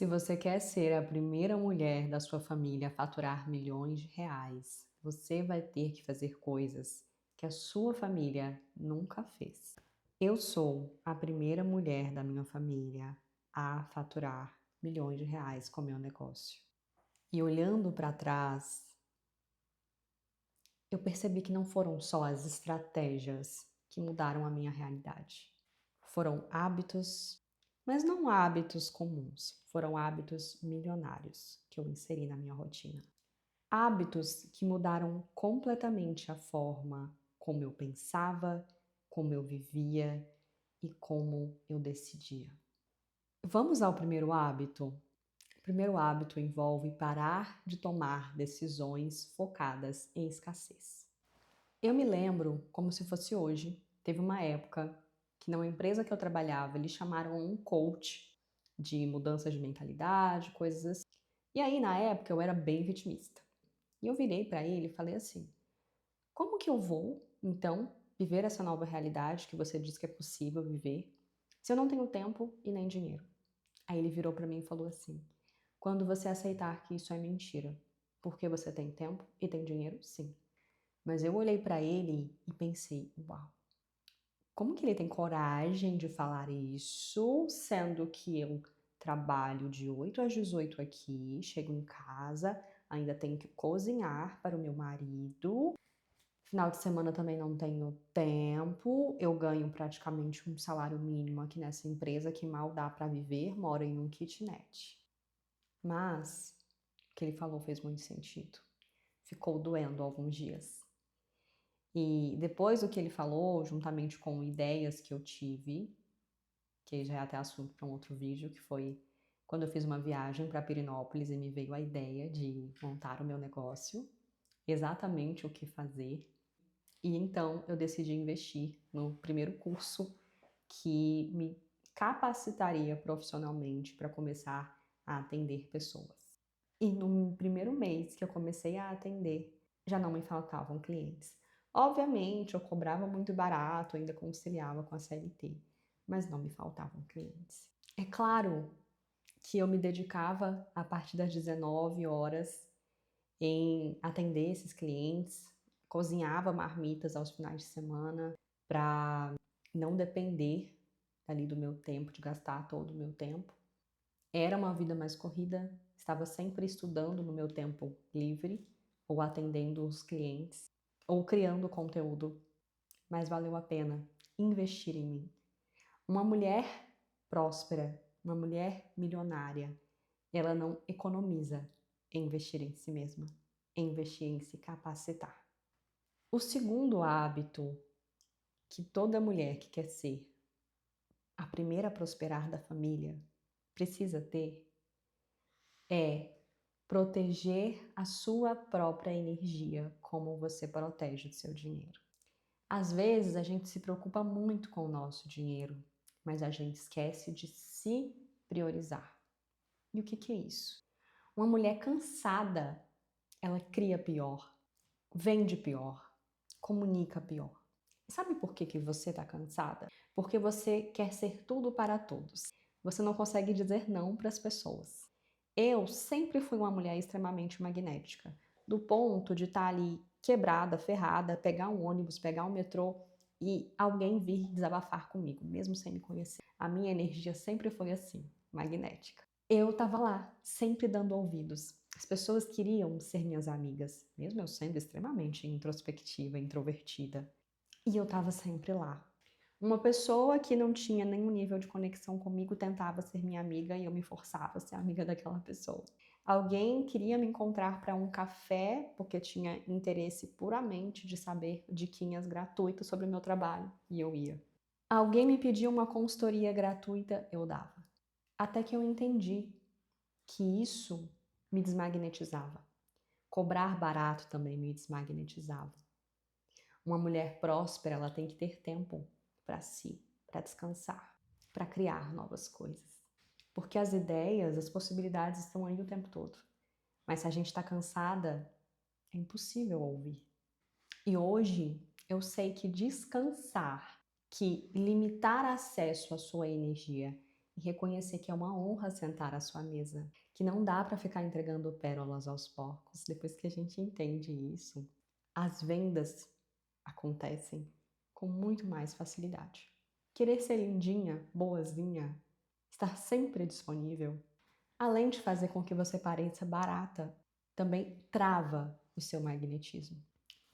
Se você quer ser a primeira mulher da sua família a faturar milhões de reais, você vai ter que fazer coisas que a sua família nunca fez. Eu sou a primeira mulher da minha família a faturar milhões de reais com meu negócio. E olhando para trás, eu percebi que não foram só as estratégias que mudaram a minha realidade. Foram hábitos, mas não hábitos comuns, foram hábitos milionários que eu inseri na minha rotina. Hábitos que mudaram completamente a forma como eu pensava, como eu vivia e como eu decidia. Vamos ao primeiro hábito? O primeiro hábito envolve parar de tomar decisões focadas em escassez. Eu me lembro como se fosse hoje. Teve uma época que na empresa que eu trabalhava, eles chamaram um coach de mudança de mentalidade, coisas assim. E aí, na época, eu era bem vitimista. E eu virei para ele e falei assim: como que eu vou, então, viver essa nova realidade que você diz que é possível viver, se eu não tenho tempo e nem dinheiro? Aí ele virou para mim e falou assim: quando você aceitar que isso é mentira, porque você tem tempo e tem dinheiro, sim. Mas eu olhei para ele e pensei: uau, como que ele tem coragem de falar isso, sendo que eu trabalho de 8 às 18 aqui, chego em casa, ainda tenho que cozinhar para o meu marido, final de semana também não tenho tempo, eu ganho praticamente um salário mínimo aqui nessa empresa que mal dá para viver, moro em um kitnet. Mas o que ele falou fez muito sentido. Ficou doendo alguns dias. E depois do que ele falou, juntamente com ideias que eu tive, que já é até assunto para um outro vídeo, que foi quando eu fiz uma viagem para Pirinópolis e me veio a ideia de montar o meu negócio, exatamente o que fazer. E então eu decidi investir no primeiro curso que me capacitaria profissionalmente para começar a atender pessoas. E no primeiro mês que eu comecei a atender, já não me faltavam clientes. Obviamente, eu cobrava muito barato, ainda conciliava com a CLT, mas não me faltavam clientes. É claro que eu me dedicava a partir das 19 horas em atender esses clientes, cozinhava marmitas aos finais de semana para não depender ali do meu tempo, de gastar todo o meu tempo. Era uma vida mais corrida, estava sempre estudando no meu tempo livre, ou atendendo os clientes, ou criando conteúdo, mas valeu a pena investir em mim. Uma mulher próspera, uma mulher milionária, ela não economiza em investir em si mesma, em investir em se capacitar. O segundo hábito que toda mulher que quer ser a primeira a prosperar da família precisa ter é proteger a sua própria energia, como você protege o seu dinheiro. Às vezes a gente se preocupa muito com o nosso dinheiro, mas a gente esquece de se priorizar. E o que é isso? Uma mulher cansada, ela cria pior, vende pior, comunica pior. Sabe por que você está cansada? Porque você quer ser tudo para todos. Você não consegue dizer não para as pessoas. Eu sempre fui uma mulher extremamente magnética, do ponto de estar ali quebrada, ferrada, pegar um ônibus, pegar um metrô e alguém vir desabafar comigo, mesmo sem me conhecer. A minha energia sempre foi assim, magnética. Eu estava lá, sempre dando ouvidos. As pessoas queriam ser minhas amigas, mesmo eu sendo extremamente introspectiva, introvertida. E eu estava sempre lá. Uma pessoa que não tinha nenhum nível de conexão comigo tentava ser minha amiga e eu me forçava a ser amiga daquela pessoa. Alguém queria me encontrar para um café porque tinha interesse puramente de saber diquinhas gratuitas sobre o meu trabalho e eu ia. Alguém me pediu uma consultoria gratuita, eu dava. Até que eu entendi que isso me desmagnetizava. Cobrar barato também me desmagnetizava. Uma mulher próspera, ela tem que ter tempo para si, para descansar, para criar novas coisas. Porque as ideias, as possibilidades estão aí o tempo todo. Mas se a gente está cansada, é impossível ouvir. E hoje eu sei que descansar, que limitar acesso à sua energia e reconhecer que é uma honra sentar à sua mesa, que não dá para ficar entregando pérolas aos porcos. Depois que a gente entende isso, as vendas acontecem com muito mais facilidade. Querer ser lindinha, boazinha, estar sempre disponível, além de fazer com que você pareça barata, também trava o seu magnetismo.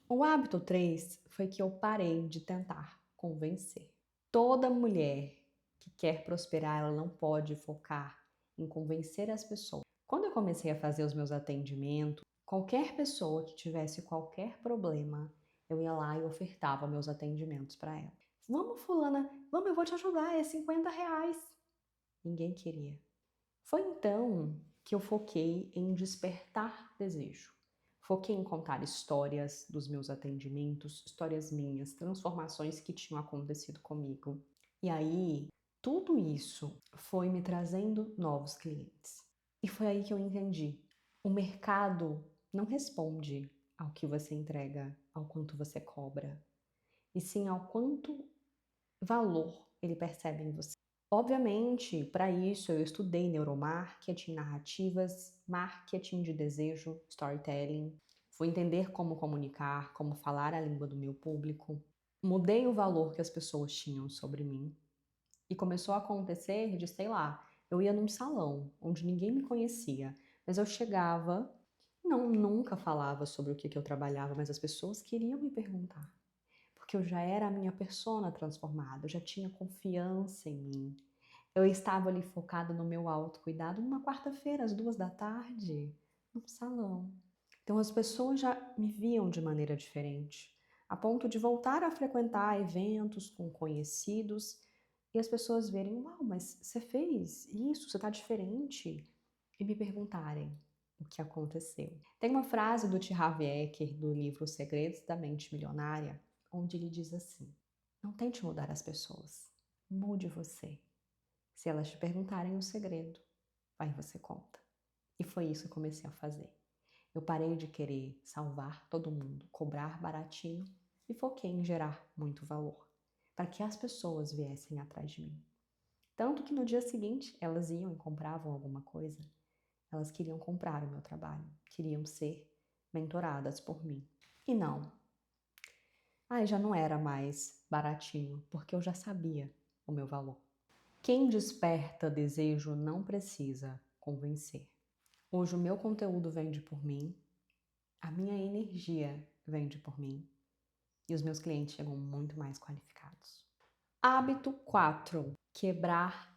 O hábito 3 foi que eu parei de tentar convencer. Toda mulher que quer prosperar, ela não pode focar em convencer as pessoas. Quando eu comecei a fazer os meus atendimentos, qualquer pessoa que tivesse qualquer problema, eu ia lá e ofertava meus atendimentos para ela. Vamos, fulana, vamos, eu vou te ajudar, é R$ 50. Ninguém queria. Foi então que eu foquei em despertar desejo. Foquei em contar histórias dos meus atendimentos, histórias minhas, transformações que tinham acontecido comigo. E aí, tudo isso foi me trazendo novos clientes. E foi aí que eu entendi. O mercado não responde ao que você entrega, ao quanto você cobra, e sim ao quanto valor ele percebe em você. Obviamente, para isso eu estudei neuromarketing, narrativas, marketing de desejo, storytelling. Fui entender como comunicar, como falar a língua do meu público. Mudei o valor que as pessoas tinham sobre mim. E começou a acontecer de, sei lá, eu ia num salão onde ninguém me conhecia, mas eu chegava, não, nunca falava sobre o que eu trabalhava, mas as pessoas queriam me perguntar porque eu já era a minha persona transformada, eu já tinha confiança em mim. Eu estava ali focada no meu autocuidado numa quarta-feira, às 2 da tarde, num salão. Então as pessoas já me viam de maneira diferente, a ponto de voltar a frequentar eventos com conhecidos e as pessoas verem, uau, mas você fez isso, você está diferente, e me perguntarem o que aconteceu. Tem uma frase do T. Harv Eker, do livro Os Segredos da Mente Milionária, onde ele diz assim: não tente mudar as pessoas, mude você. Se elas te perguntarem o segredo, vai você conta. E foi isso que eu comecei a fazer. Eu parei de querer salvar todo mundo, cobrar baratinho e foquei em gerar muito valor, para que as pessoas viessem atrás de mim. Tanto que no dia seguinte elas iam e compravam alguma coisa, elas queriam comprar o meu trabalho, queriam ser mentoradas por mim. E não, aí já não era mais baratinho, porque eu já sabia o meu valor. Quem desperta desejo não precisa convencer. Hoje o meu conteúdo vende por mim, a minha energia vende por mim e os meus clientes chegam muito mais qualificados. Hábito 4: quebrar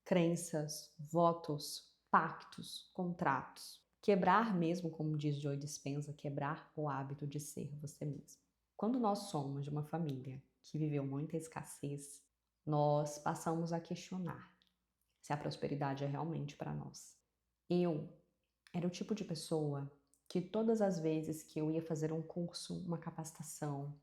crenças, votos, pactos, contratos. Quebrar mesmo, como diz Joe Dispenza, quebrar o hábito de ser você mesmo. Quando nós somos de uma família que viveu muita escassez, nós passamos a questionar se a prosperidade é realmente para nós. Eu era o tipo de pessoa que todas as vezes que eu ia fazer um curso, uma capacitação,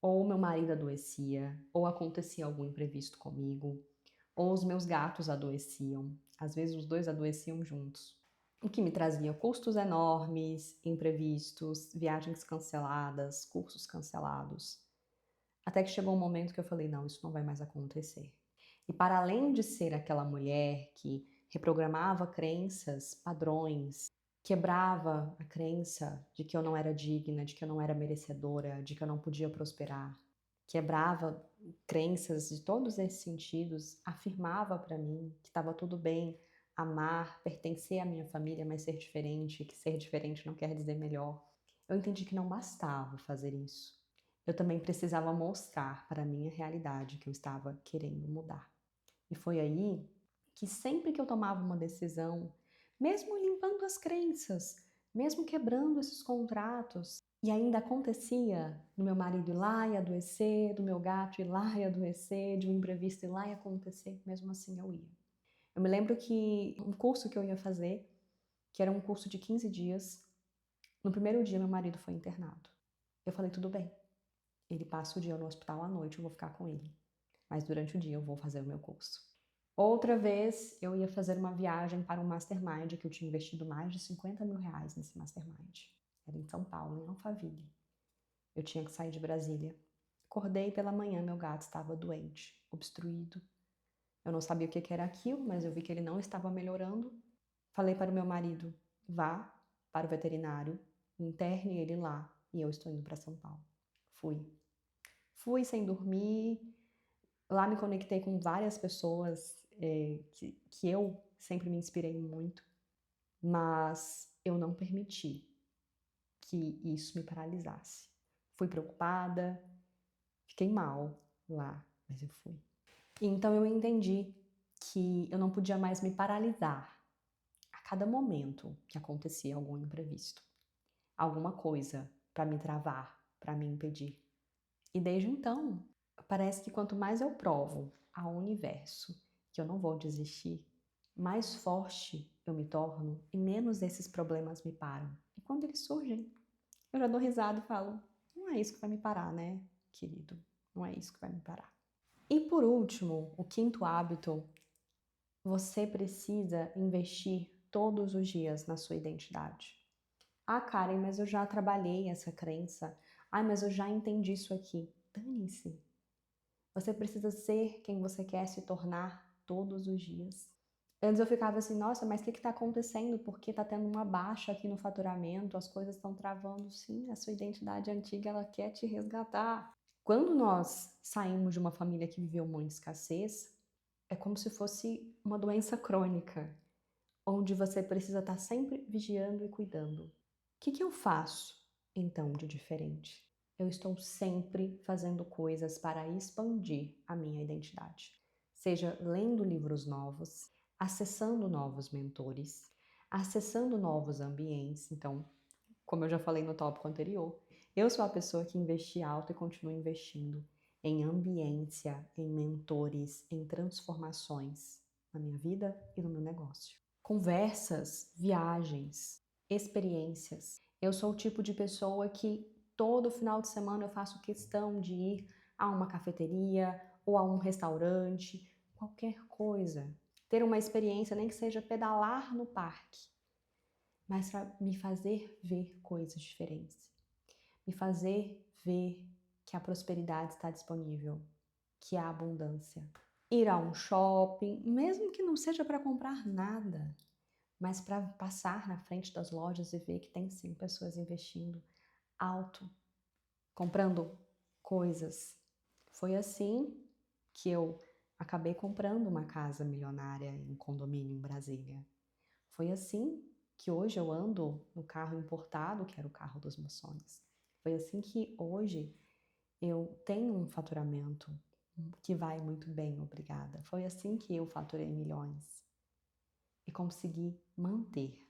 ou meu marido adoecia, ou acontecia algum imprevisto comigo, ou os meus gatos adoeciam, às vezes os dois adoeciam juntos, o que me trazia custos enormes, imprevistos, viagens canceladas, cursos cancelados. Até que chegou um momento que eu falei, não, isso não vai mais acontecer. E para além de ser aquela mulher que reprogramava crenças, padrões, quebrava a crença de que eu não era digna, de que eu não era merecedora, de que eu não podia prosperar, quebrava crenças de todos esses sentidos, afirmava para mim que estava tudo bem amar, pertencer à minha família, mas ser diferente, que ser diferente não quer dizer melhor. Eu entendi que não bastava fazer isso. Eu também precisava mostrar para a minha realidade que eu estava querendo mudar. E foi aí que sempre que eu tomava uma decisão, mesmo limpando as crenças, mesmo quebrando esses contratos, e ainda acontecia do meu marido ir lá e adoecer, do meu gato ir lá e adoecer, de um imprevisto ir lá e acontecer, mesmo assim eu ia. Eu me lembro que um curso que eu ia fazer, que era um curso de 15 dias, no primeiro dia meu marido foi internado. Eu falei, tudo bem, ele passa o dia no hospital à noite, eu vou ficar com ele. Mas durante o dia eu vou fazer o meu curso. Outra vez eu ia fazer uma viagem para um mastermind, que eu tinha investido mais de R$ 50.000 nesse mastermind. Era em São Paulo, em Alphaville. Eu tinha que sair de Brasília. Acordei pela manhã, meu gato estava doente, obstruído. Eu não sabia o que era aquilo, mas eu vi que ele não estava melhorando. Falei para o meu marido: vá para o veterinário, interne ele lá e eu estou indo para São Paulo. Fui. Fui sem dormir. Lá me conectei com várias pessoas que eu sempre me inspirei muito, mas eu não permiti que isso me paralisasse. Fui preocupada, fiquei mal lá, mas eu fui. Então eu entendi que eu não podia mais me paralisar a cada momento que acontecia algum imprevisto, alguma coisa para me travar, para me impedir. E desde então, parece que quanto mais eu provo ao universo que eu não vou desistir, mais forte eu me torno e menos esses problemas me param. E quando eles surgem, eu já dou risada e falo: não é isso que vai me parar, né, querido? Não é isso que vai me parar. E por último, o quinto hábito: você precisa investir todos os dias na sua identidade. Ah, Karen, mas eu já trabalhei essa crença. Ah, mas eu já entendi isso aqui. Dane-se. Você precisa ser quem você quer se tornar todos os dias. Antes eu ficava assim: nossa, mas o que está acontecendo? Porque está tendo uma baixa aqui no faturamento, as coisas estão travando. Sim, a sua identidade antiga, ela quer te resgatar. Quando nós saímos de uma família que viveu muita escassez, é como se fosse uma doença crônica, onde você precisa estar sempre vigiando e cuidando. O que eu faço, então, de diferente? Eu estou sempre fazendo coisas para expandir a minha identidade. Seja lendo livros novos, acessando novos mentores, acessando novos ambientes. Então, como eu já falei no tópico anterior, eu sou a pessoa que investi alto e continuo investindo em ambiência, em mentores, em transformações na minha vida e no meu negócio. Conversas, viagens, experiências. Eu sou o tipo de pessoa que todo final de semana eu faço questão de ir a uma cafeteria ou a um restaurante, qualquer coisa. Ter uma experiência, nem que seja pedalar no parque, mas para me fazer ver coisas diferentes, me fazer ver que a prosperidade está disponível, que há abundância. Ir a um shopping, mesmo que não seja para comprar nada, mas para passar na frente das lojas e ver que tem sim pessoas investindo alto, comprando coisas. Foi assim que eu acabei comprando uma casa milionária em um condomínio em Brasília. Foi assim que hoje eu ando no carro importado, que era o carro dos meus sonhos. Foi assim que hoje eu tenho um faturamento que vai muito bem, obrigada. Foi assim que eu faturei milhões e consegui manter,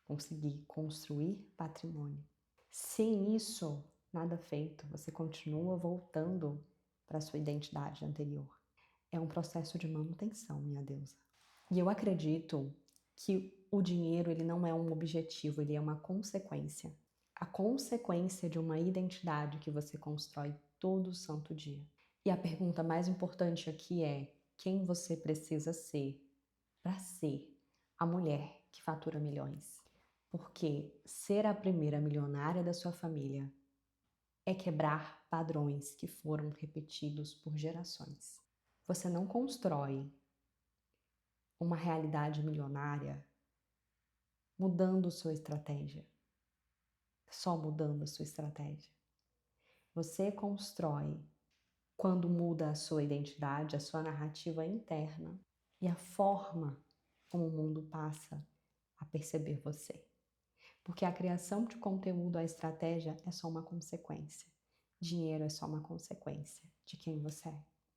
consegui construir patrimônio. Sem isso, nada feito, você continua voltando para a sua identidade anterior. É um processo de manutenção, minha deusa. E eu acredito que o dinheiro ele não é um objetivo, ele é uma consequência. A consequência de uma identidade que você constrói todo santo dia. E a pergunta mais importante aqui é: quem você precisa ser para ser a mulher que fatura milhões? Porque ser a primeira milionária da sua família é quebrar padrões que foram repetidos por gerações. Você não constrói uma realidade milionária mudando sua estratégia, só mudando a sua estratégia. Você constrói quando muda a sua identidade, a sua narrativa interna e a forma como o mundo passa a perceber você. Porque a criação de conteúdo, a estratégia é só uma consequência. Dinheiro é só uma consequência de quem você é.